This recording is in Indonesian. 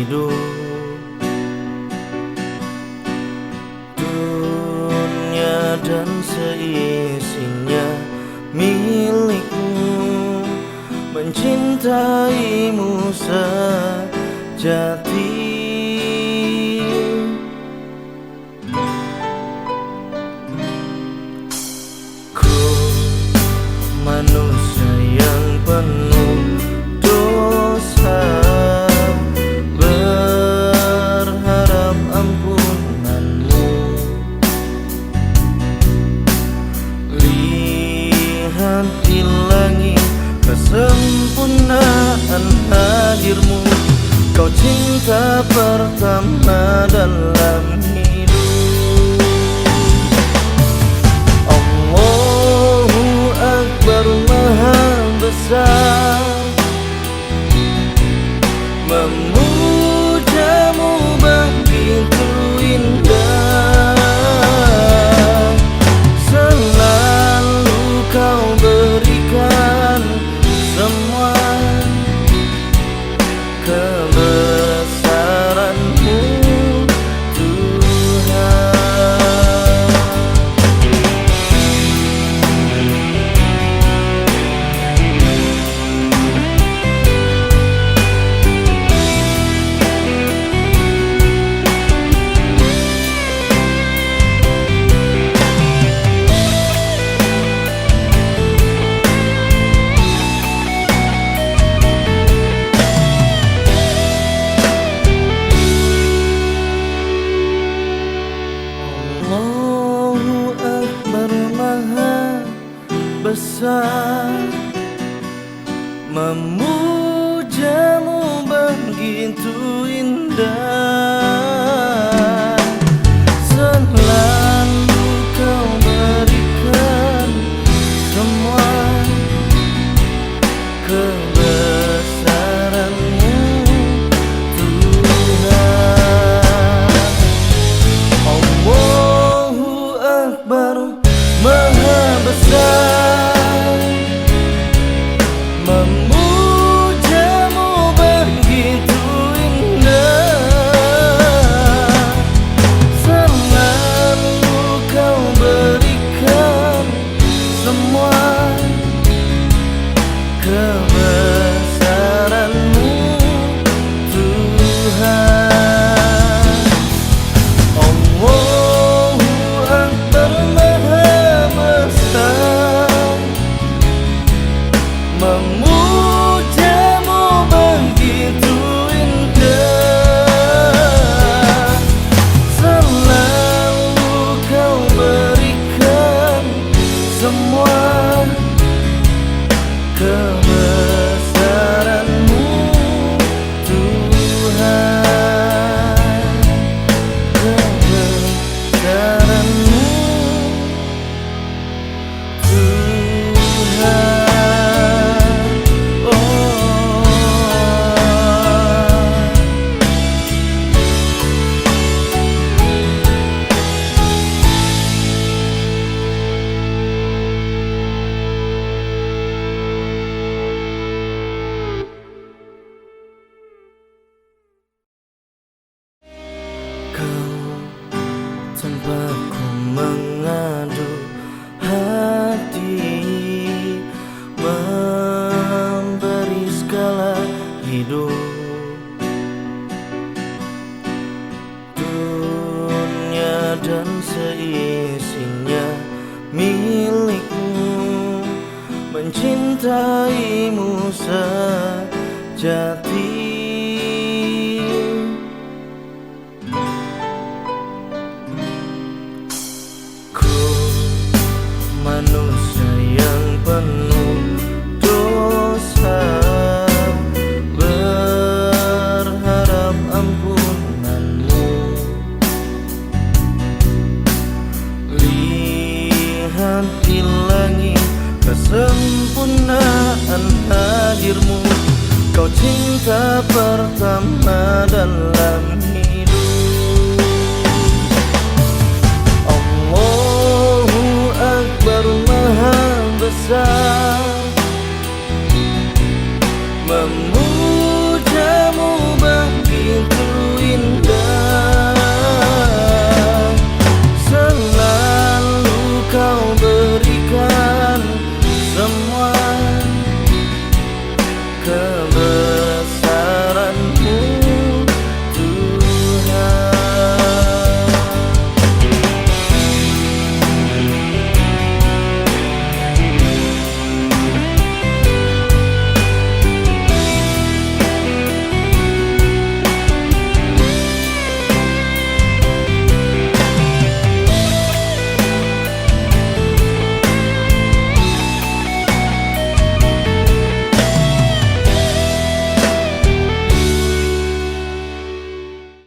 hidup. Dunia dan seisinya milikmu, mencintaimu sejati. Ku manusia yang penuh dosa, berharap ampunanmu. Lihat di langit kesempurnaan hadirmu, kau cinta pertama dalam hidup. Allahu Akbar, Maha Besar, memujamu begitu indah. Selalu kau berikan semua kebesaranmu, Tuhan. Allahu Akbar, Maha Besar, memujamu begitu indah. Selalu kau berikan semua kebesaranmu, Tuhan. Allahu Akbar, Maha Besar, memujamu begitu indah. Selalu kau berikan semua kebesaranmu, Tuhan. Allahu Akbar, Maha Besar, memujamu begitu indah. Selalu kau berikan semua kebesaranmu, Tuhan. Kebesaranmu, Tuhan. Oh, kau tempatku mengadu hati, memberi segala hidup. Dunia dan seisinya milikmu, mencintaimu sejati. Ku manusia yang penuh dosa, berharap ampunanmu. Lihat di langit kesempurnaan hadirmu, kau cinta pertama dalam hidup.